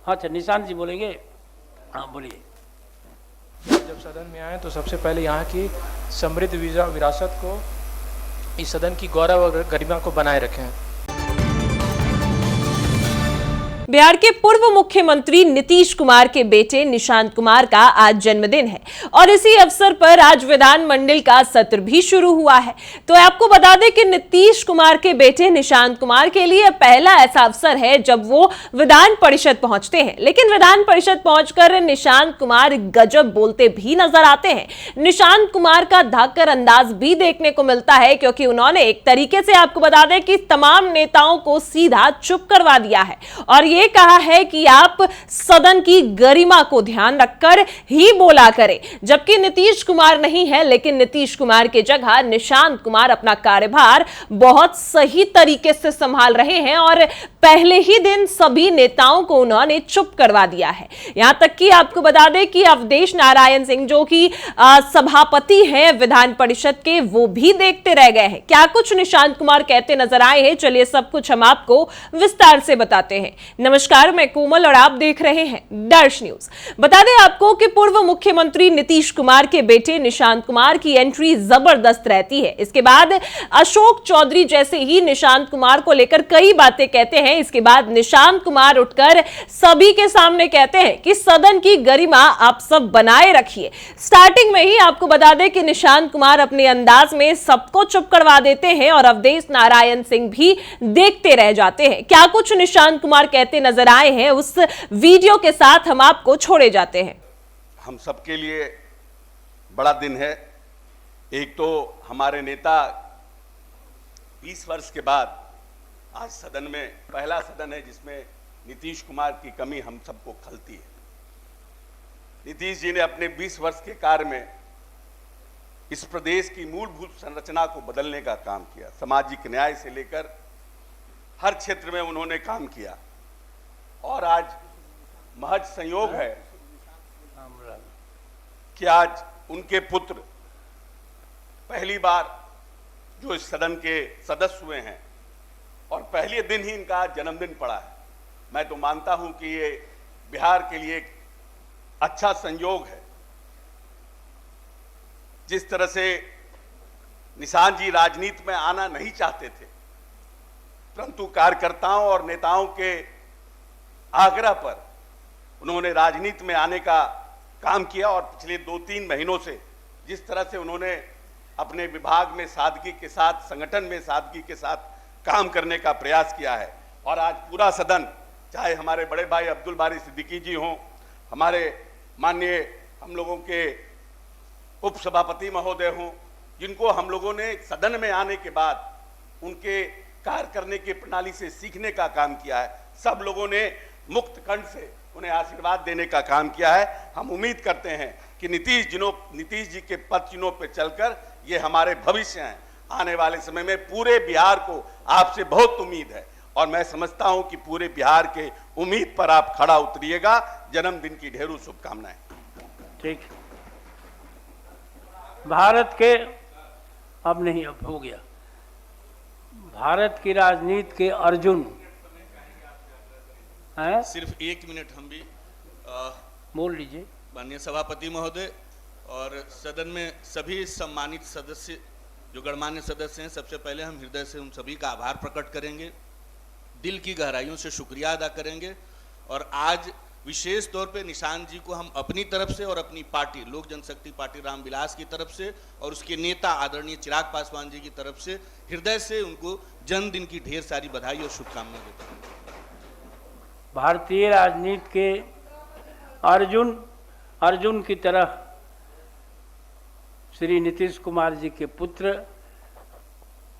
हाँ अच्छा, निशांत जी बोलेंगे। हाँ बोलिए। जब सदन में आए तो सबसे पहले यहाँ की समृद्ध विरासत को, इस सदन की गौरव और गरिमा को बनाए रखें। बिहार के पूर्व मुख्यमंत्री नीतीश कुमार के बेटे निशांत कुमार का आज जन्मदिन है और इसी अवसर पर आज विधानमंडल का सत्र भी शुरू हुआ है। तो आपको बता दें कि नीतीश कुमार के बेटे निशांत कुमार के लिए पहला ऐसा अवसर है जब वो विधान परिषद पहुंचते हैं, लेकिन विधान परिषद पहुंचकर निशांत कुमार गजब बोलते भी नजर आते हैं। निशांत कुमार का धाकड़ अंदाज भी देखने को मिलता है, क्योंकि उन्होंने एक तरीके से आपको बता दें कि तमाम नेताओं को सीधा चुप करवा दिया है और ये कहा है कि आप सदन की गरिमा को ध्यान रखकर ही बोला करें। जबकि नीतीश कुमार नहीं है, लेकिन नीतीश कुमार की जगह निशांत कुमार अपना कार्यभार बहुत सही तरीके से संभाल रहे हैं और पहले ही दिन सभी नेताओं को उन्होंने चुप करवा दिया है। यहां तक कि आपको बता दें कि अवधेश नारायण सिंह, जो कि सभापति हैं विधान परिषद के, वो भी देखते रह गए हैं। क्या कुछ निशांत कुमार कहते नजर आए हैं, चलिए सब कुछ हम आपको विस्तार से बताते हैं। नमस्कार, मैं कोमल और आप देख रहे हैं दर्श न्यूज। बता दें आपको कि पूर्व मुख्यमंत्री नीतीश कुमार के बेटे निशांत कुमार की एंट्री जबरदस्त रहती है। इसके बाद अशोक चौधरी जैसे ही निशांत कुमार को लेकर कई बातें कहते हैं। इसके बाद निशांत कुमार उठकर सभी के सामने कहते हैं कि सदन की गरिमा आप सब बनाए रखिए। स्टार्टिंग में ही आपको बता दें कि निशांत कुमार अपने अंदाज में सबको चुप करवा देते हैं और अवधेश नारायण सिंह भी देखते रह जाते हैं। क्या कुछ निशांत कुमार कहते नजर आए हैं, उस वीडियो के साथ हम आपको छोड़े जाते हैं। हम सबके लिए बड़ा दिन है। एक तो हमारे नेता 20 वर्ष के बाद आज सदन में पहला सदन है जिसमें नीतीश कुमार की कमी हम सबको खलती है। नीतीश जी ने अपने 20 वर्ष के कार्य में इस प्रदेश की मूलभूत संरचना को बदलने का काम किया। सामाजिक न्याय से लेकर हर क्षेत्र में उन्होंने काम किया और आज महज संयोग है कि आज उनके पुत्र पहली बार जो इस सदन के सदस्य हुए हैं और पहले दिन ही इनका जन्मदिन पड़ा है। मैं तो मानता हूं कि ये बिहार के लिए एक अच्छा संयोग है। जिस तरह से निशांत जी राजनीति में आना नहीं चाहते थे, परंतु कार्यकर्ताओं और नेताओं के आग्रह पर उन्होंने राजनीति में आने का काम किया और पिछले 2-3 महीनों से जिस तरह से उन्होंने अपने विभाग में सादगी के साथ, संगठन में सादगी के साथ काम करने का प्रयास किया है और आज पूरा सदन, चाहे हमारे बड़े भाई अब्दुल बारी सिद्दीकी जी हों, हमारे माननीय हम लोगों के उपसभापति महोदय हों, जिनको हम लोगों ने सदन में आने के बाद उनके कार्य करने की प्रणाली से सीखने का काम किया है। सब लोगों ने मुक्त कंठ से उन्हें आशीर्वाद देने का काम किया है। हम उम्मीद करते हैं कि नीतीश जी के पद चिन्हों पर चलकर ये हमारे भविष्य हैं। आने वाले समय में पूरे बिहार को आपसे बहुत उम्मीद है और मैं समझता हूं कि पूरे बिहार के उम्मीद पर आप खड़ा उतरिएगा। जन्मदिन की ढेरों शुभकामनाएं। ठीक, भारत के अब नहीं, अब हो गया। भारत की राजनीति के अर्जुन है। सिर्फ 1 मिनट हम भी बोल लीजिए। माननीय सभापति महोदय और सदन में सभी सम्मानित सदस्य, जो गणमान्य सदस्य हैं, सबसे पहले हम हृदय से उन सभी का आभार प्रकट करेंगे, दिल की गहराइयों से शुक्रिया अदा करेंगे और आज विशेष तौर पे निशांत जी को हम अपनी तरफ से और अपनी पार्टी लोक जनशक्ति पार्टी रामविलास की तरफ से और उसके नेता आदरणीय चिराग पासवान जी की तरफ से हृदय से उनको जन्मदिन की ढेर सारी बधाई और शुभकामनाएं देते हैं। भारतीय राजनीति के अर्जुन की तरह श्री नीतीश कुमार जी के पुत्र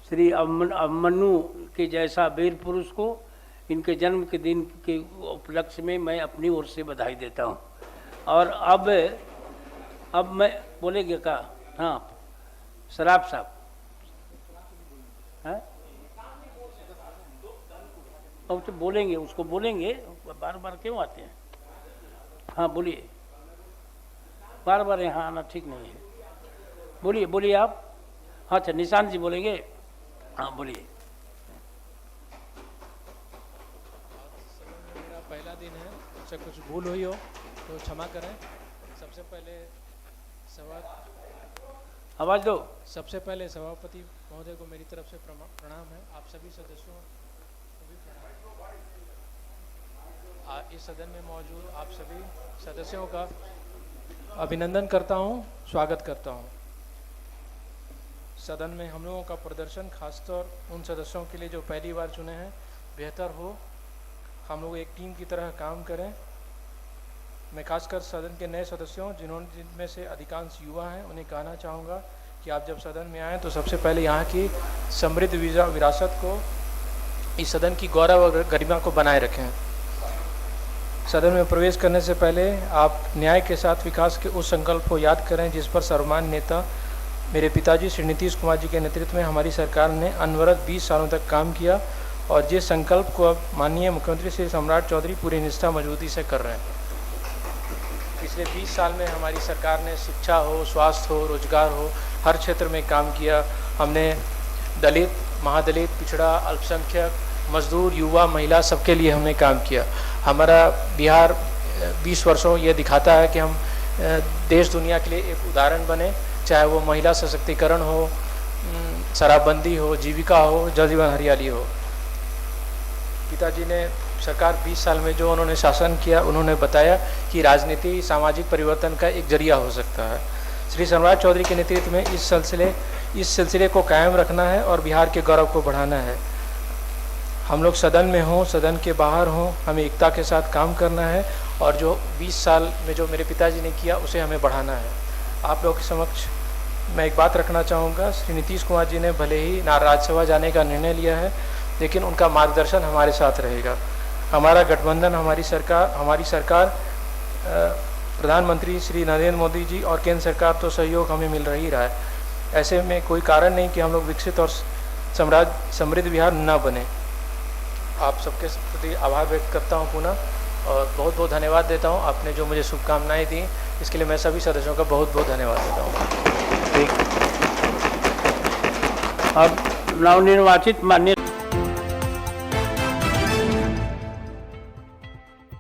श्री अभिमन्यु के जैसा वीर पुरुष को इनके जन्म के दिन के उपलक्ष्य में मैं अपनी ओर से बधाई देता हूं। और अब मैं बोलेंगे का, हाँ शराब साहब हैं, अब तो बोलेंगे, उसको बोलेंगे, बार बार क्यों आते हैं। हाँ बोलिए, बार बार यहाँ आना ठीक नहीं है। बोलिए आप। हाँ अच्छा, निशांत जी बोलेंगे। हाँ बोलिए। मेरा पहला दिन है मुझसे कुछ भूल हुई हो तो क्षमा करें। सबसे पहले आवाज दो। सबसे पहले सभापति महोदय को मेरी तरफ से प्रणाम है। आप सभी सदस्यों को भी प्रणाम। इस सदन में मौजूद आप सभी सदस्यों का अभिनंदन करता हूं, स्वागत करता हूं। सदन में हम लोगों का प्रदर्शन खासतौर उन सदस्यों के लिए जो पहली बार चुने हैं बेहतर हो, हम लोग एक टीम की तरह काम करें। मैं खासकर सदन के नए सदस्यों जिनमें से अधिकांश युवा हैं उन्हें कहना चाहूँगा कि आप जब सदन में आएँ तो सबसे पहले यहाँ की समृद्ध विरासत को, इस सदन की गौरव और गरिमा को बनाए रखें। सदन में प्रवेश करने से पहले आप न्याय के साथ विकास के उस संकल्प को याद करें जिस पर सर्वमान्य नेता मेरे पिताजी श्री नीतीश कुमार जी के नेतृत्व में हमारी सरकार ने अनवरत 20 सालों तक काम किया और जिस संकल्प को अब माननीय मुख्यमंत्री श्री सम्राट चौधरी पूरी निष्ठा मजबूती से कर रहे हैं। पिछले 20 साल में हमारी सरकार ने शिक्षा हो, स्वास्थ्य हो, रोजगार हो, हर क्षेत्र में काम किया। हमने दलित, महादलित, पिछड़ा, अल्पसंख्यक, मजदूर, युवा, महिला सबके लिए हमने काम किया। हमारा बिहार 20 वर्षों ये दिखाता है कि हम देश दुनिया के लिए एक उदाहरण बने, चाहे वो महिला सशक्तिकरण हो, शराबबंदी हो, जीविका हो, जल जीवन हरियाली हो। पिताजी ने सरकार 20 साल में जो उन्होंने शासन किया, उन्होंने बताया कि राजनीति सामाजिक परिवर्तन का एक जरिया हो सकता है। श्री सम्राट चौधरी के नेतृत्व में इस सिलसिले को कायम रखना है और बिहार के गौरव को बढ़ाना है। हम लोग सदन में हों, सदन के बाहर हों, हमें एकता के साथ काम करना है और जो 20 साल में जो मेरे पिताजी ने किया उसे हमें बढ़ाना है। आप लोगों के समक्ष मैं एक बात रखना चाहूँगा। श्री नीतीश कुमार जी ने भले ही राज्यसभा जाने का निर्णय लिया है, लेकिन उनका मार्गदर्शन हमारे साथ रहेगा। हमारा गठबंधन, हमारी सरकार प्रधानमंत्री श्री नरेंद्र मोदी जी और केंद्र सरकार तो सहयोग हमें मिल ही रहा है। ऐसे में कोई कारण नहीं कि हम लोग विकसित और समृद्ध बिहार न बने। आप सबके प्रति आभार व्यक्त करता हूं पुनः और बहुत बहुत धन्यवाद देता हूं। आपने जो मुझे शुभकामनाएं दी इसके लिए मैं सभी सदस्यों का बहुत बहुत धन्यवाद देता हूं। अब नवनिर्वाचित माननीय